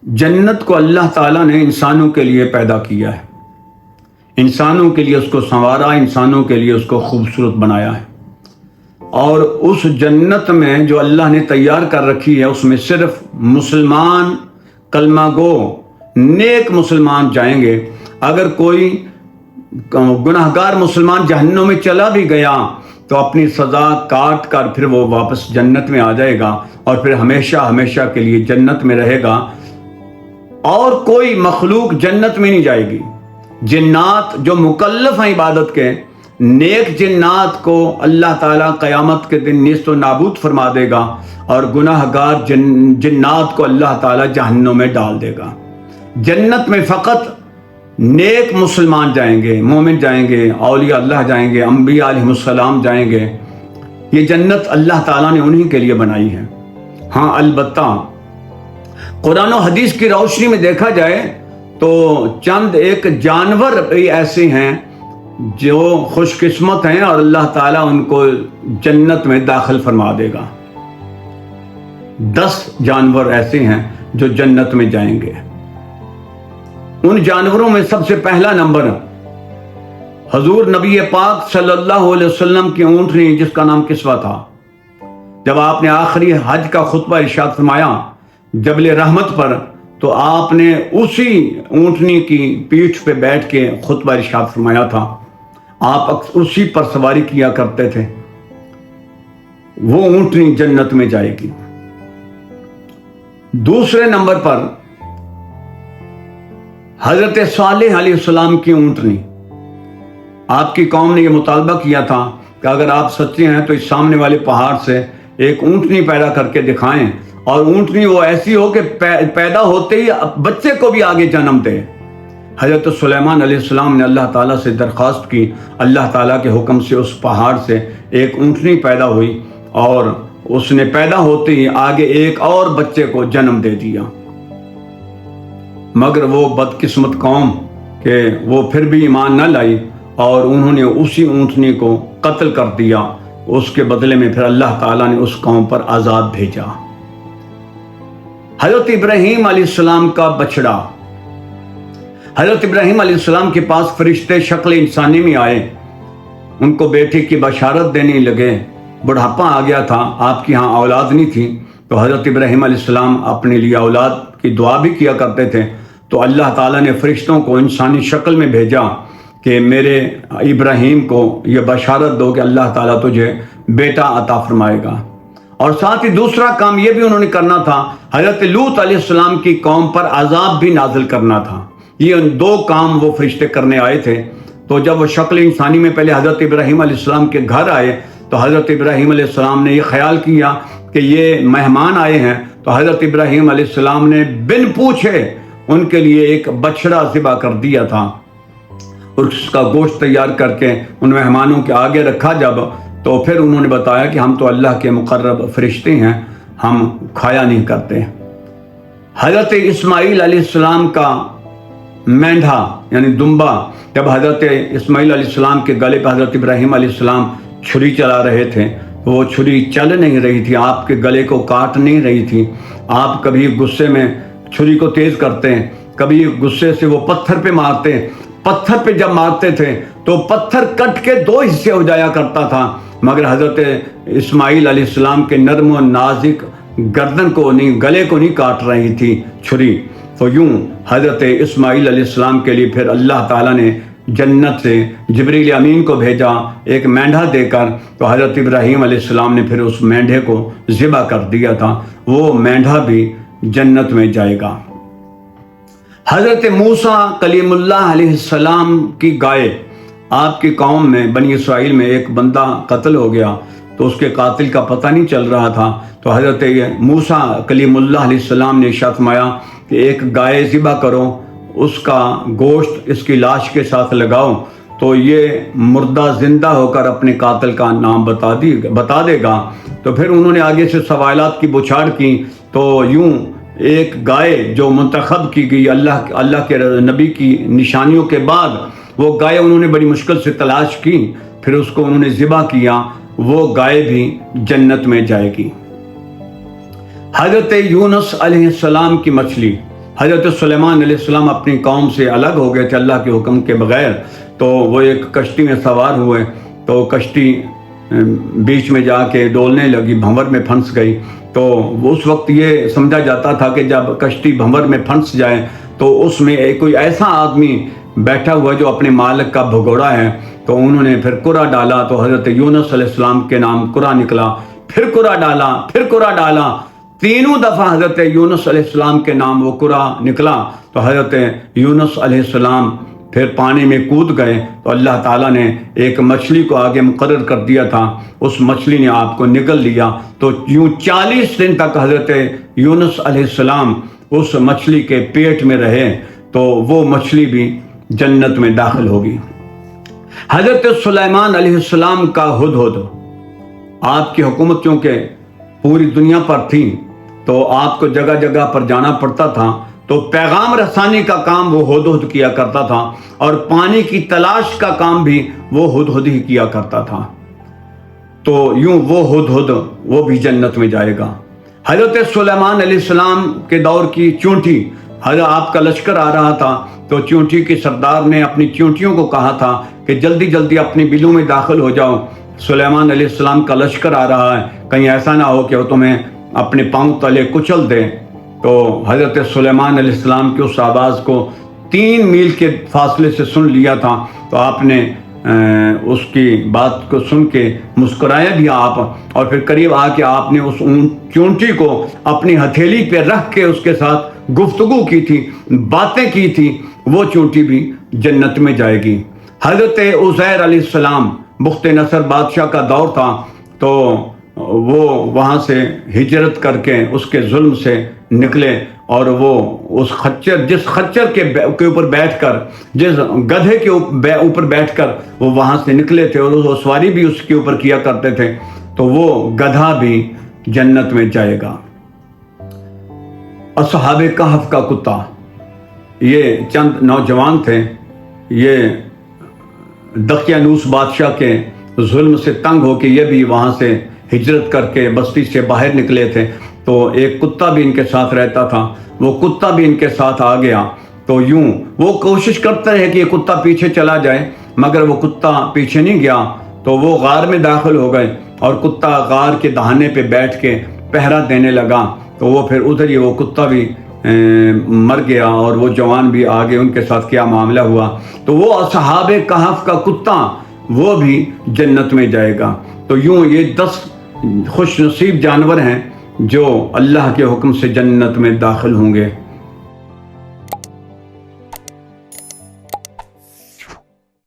جنت کو اللہ تعالیٰ نے انسانوں کے لیے پیدا کیا ہے، انسانوں کے لیے اس کو سنوارا، انسانوں کے لیے اس کو خوبصورت بنایا ہے۔ اور اس جنت میں جو اللہ نے تیار کر رکھی ہے اس میں صرف مسلمان، کلمہ گو، نیک مسلمان جائیں گے۔ اگر کوئی گناہگار مسلمان جہنم میں چلا بھی گیا تو اپنی سزا کاٹ کر پھر وہ واپس جنت میں آ جائے گا اور پھر ہمیشہ ہمیشہ کے لیے جنت میں رہے گا، اور کوئی مخلوق جنت میں نہیں جائے گی۔ جنات جو مکلف ہیں عبادت کے، نیک جنات کو اللہ تعالیٰ قیامت کے دن نیست و نابود فرما دے گا، اور گناہ گار جنات کو اللہ تعالیٰ جہنم میں ڈال دے گا۔ جنت میں فقط نیک مسلمان جائیں گے، مومن جائیں گے، اولیاء اللہ جائیں گے، انبیاء علیہ السلام جائیں گے۔ یہ جنت اللہ تعالیٰ نے انہی کے لیے بنائی ہے۔ ہاں البتہ قرآن و حدیث کی روشنی میں دیکھا جائے تو چند ایک جانور بھی ایسے ہیں جو خوش قسمت ہیں اور اللہ تعالیٰ ان کو جنت میں داخل فرما دے گا۔ 10 جانور ایسے ہیں جو جنت میں جائیں گے۔ ان جانوروں میں سب سے پہلا نمبر حضور نبی پاک صلی اللہ علیہ وسلم کی اونٹنی، جس کا نام کسوہ تھا۔ جب آپ نے آخری حج کا خطبہ ارشاد فرمایا جبل رحمت پر، تو آپ نے اسی اونٹنی کی پیٹھ پہ بیٹھ کے خطبہ ارشاد فرمایا تھا۔ آپ اسی پر سواری کیا کرتے تھے۔ وہ اونٹنی جنت میں جائے گی۔ دوسرے نمبر پر حضرت صالح علیہ السلام کی اونٹنی۔ آپ کی قوم نے یہ مطالبہ کیا تھا کہ اگر آپ سچے ہیں تو اس سامنے والے پہاڑ سے ایک اونٹنی پیدا کر کے دکھائیں، اور اونٹنی وہ ایسی ہو کہ پیدا ہوتے ہی بچے کو بھی آگے جنم دے۔ حضرت سلیمان علیہ السلام نے اللہ تعالیٰ سے درخواست کی، اللہ تعالیٰ کے حکم سے اس پہاڑ سے ایک اونٹنی پیدا ہوئی، اور اس نے پیدا ہوتے ہی آگے ایک اور بچے کو جنم دے دیا۔ مگر وہ بدقسمت قوم کہ وہ پھر بھی ایمان نہ لائی، اور انہوں نے اسی اونٹنی کو قتل کر دیا۔ اس کے بدلے میں پھر اللہ تعالیٰ نے اس قوم پر عذاب بھیجا۔ حضرت ابراہیم علیہ السلام کا بچڑا۔ حضرت ابراہیم علیہ السلام کے پاس فرشتے شکل انسانی میں آئے، ان کو بیٹے کی بشارت دینے لگے۔ بڑھاپا آ گیا تھا، آپ کی ہاں اولاد نہیں تھی، تو حضرت ابراہیم علیہ السلام اپنے لیے اولاد کی دعا بھی کیا کرتے تھے۔ تو اللہ تعالیٰ نے فرشتوں کو انسانی شکل میں بھیجا کہ میرے ابراہیم کو یہ بشارت دو کہ اللہ تعالیٰ تجھے بیٹا عطا فرمائے گا۔ اور ساتھ ہی دوسرا کام یہ بھی انہوں نے کرنا تھا، حضرت لوط علیہ السلام کی قوم پر عذاب بھی نازل کرنا تھا۔ یہ 2 کام وہ فرشتے کرنے آئے تھے۔ تو جب وہ شکل انسانی میں پہلے حضرت ابراہیم علیہ السلام کے گھر آئے تو حضرت ابراہیم علیہ السلام نے یہ خیال کیا کہ یہ مہمان آئے ہیں، تو حضرت ابراہیم علیہ السلام نے بن پوچھے ان کے لیے ایک بچڑا ذبح کر دیا تھا، اور اس کا گوشت تیار کر کے ان مہمانوں کے آگے رکھا جب، تو پھر انہوں نے بتایا کہ ہم تو اللہ کے مقرب فرشتے ہیں، ہم کھایا نہیں کرتے۔ حضرت اسماعیل علیہ السلام کا مینڈھا یعنی دمبا، جب حضرت اسماعیل علیہ السلام کے گلے پہ حضرت ابراہیم علیہ السلام چھری چلا رہے تھے، وہ چھری چل نہیں رہی تھی، آپ کے گلے کو کاٹ نہیں رہی تھی۔ آپ کبھی غصے میں چھری کو تیز کرتے ہیں، کبھی غصے سے وہ پتھر پہ مارتے ہیں۔ پتھر پہ جب مارتے تھے تو پتھر کٹ کے 2 حصے ہو جایا کرتا تھا، مگر حضرت اسماعیل علیہ السلام کے نرم و نازک گردن کو نہیں، گلے کو نہیں کاٹ رہی تھی چھری۔ تو یوں حضرت اسماعیل علیہ السلام کے لیے پھر اللہ تعالیٰ نے جنت سے جبریل امین کو بھیجا ایک مینڈھا دے کر، تو حضرت ابراہیم علیہ السلام نے پھر اس مینڈھے کو ذبح کر دیا تھا۔ وہ مینڈھا بھی جنت میں جائے گا۔ حضرت موسیٰ کلیم اللہ علیہ السلام کی گائے، آپ کی قوم میں بنی اسرائیل میں ایک بندہ قتل ہو گیا، تو اس کے قاتل کا پتہ نہیں چل رہا تھا، تو حضرت موسیٰ کلیم اللہ علیہ السلام نے ارشاد فرمایا کہ ایک گائے ذبح کرو، اس کا گوشت اس کی لاش کے ساتھ لگاؤ، تو یہ مردہ زندہ ہو کر اپنے قاتل کا نام بتا دے گا۔ تو پھر انہوں نے آگے سے سوالات کی بچھاڑ کی، تو یوں ایک گائے جو منتخب کی گئی اللہ کے نبی کی نشانیوں کے بعد، وہ گائے انہوں نے بڑی مشکل سے تلاش کی، پھر اس کو انہوں نے ذبح کیا، وہ گائے بھی جنت میں جائے گی۔ حضرت یونس علیہ السلام کی مچھلی، حضرت سلیمان علیہ السلام اپنی قوم سے الگ ہو گئے تھے اللہ کے حکم کے بغیر، تو وہ ایک کشتی میں سوار ہوئے، تو کشتی بیچ میں جا کے ڈولنے لگی، بھنور میں پھنس گئی۔ تو اس وقت یہ سمجھا جاتا تھا کہ جب کشتی بھنور میں پھنس جائے تو اس میں کوئی ایسا آدمی بیٹھا ہوا جو اپنے مالک کا بھگوڑا ہے، تو انہوں نے پھر قرا ڈالا، تو حضرت یونس علیہ السلام کے نام قرا نکلا، پھر قرا ڈالا، پھر قرا ڈالا، تینوں دفعہ حضرت یونس علیہ السلام کے نام وہ قرا نکلا، تو حضرت یونس علیہ السلام پھر پانی میں کود گئے، تو اللہ تعالیٰ نے ایک مچھلی کو آگے مقرر کر دیا تھا، اس مچھلی نے آپ کو نگل لیا، تو یوں 40 دن تک حضرت یونس علیہ السلام اس مچھلی کے پیٹ میں رہے، تو وہ مچھلی بھی جنت میں داخل ہوگی۔ حضرت سلیمان علیہ السلام کا ہدہد، آپ کی حکومت چونکہ پوری دنیا پر تھی تو آپ کو جگہ جگہ پر جانا پڑتا تھا، تو پیغام رسانی کا کام وہ ہدہد کیا کرتا تھا، اور پانی کی تلاش کا کام بھی وہ ہدہد ہی کیا کرتا تھا، تو یوں وہ ہدہد وہ بھی جنت میں جائے گا۔ حضرت سلیمان علیہ السلام کے دور کی چونٹی، حضرت آپ کا لشکر آ رہا تھا، تو چونٹی کے سردار نے اپنی چونٹیوں کو کہا تھا کہ جلدی جلدی اپنی بلوں میں داخل ہو جاؤ، سلیمان علیہ السلام کا لشکر آ رہا ہے، کہیں ایسا نہ ہو کہ وہ تمہیں اپنے پاؤں تلے کچل دے۔ تو حضرت سلیمان علیہ السلام کی اس آواز کو 3 میل کے فاصلے سے سن لیا تھا، تو آپ نے اس کی بات کو سن کے مسکرایا بھی آپ، اور پھر قریب آ کے آپ نے اس چونٹی کو اپنی ہتھیلی پہ رکھ کے اس کے ساتھ گفتگو کی تھی، باتیں کی تھی، وہ چونٹی بھی جنت میں جائے گی۔ حضرت عزیر علیہ السلام، بخت نصر بادشاہ کا دور تھا، تو وہ وہاں سے ہجرت کر کے اس کے ظلم سے نکلے، اور وہ اس جس خچر کے اوپر بیٹھ کر، جس گدھے کے اوپر بیٹھ کر وہ وہاں سے نکلے تھے، اور وہ سواری بھی اس کے اوپر کیا کرتے تھے، تو وہ گدھا بھی جنت میں جائے گا۔ اصحاب کہف کا کتا، یہ چند نوجوان تھے، یہ دقیانوس بادشاہ کے ظلم سے تنگ ہو کے یہ بھی وہاں سے ہجرت کر کے بستی سے باہر نکلے تھے، تو ایک کتا بھی ان کے ساتھ رہتا تھا، وہ کتا بھی ان کے ساتھ آ گیا، تو یوں وہ کوشش کرتے رہے کہ یہ کتا پیچھے چلا جائے، مگر وہ کتا پیچھے نہیں گیا، تو وہ غار میں داخل ہو گئے، اور کتا غار کے دہانے پہ بیٹھ کے پہرا دینے لگا، تو وہ پھر ادھر ہی وہ کتا بھی مر گیا، اور وہ جوان بھی آگے ان کے ساتھ کیا معاملہ ہوا، تو وہ اصحاب کہف کا کتا وہ بھی جنت میں جائے گا۔ تو یوں یہ 10 خوش نصیب جانور ہیں جو اللہ کے حکم سے جنت میں داخل ہوں گے۔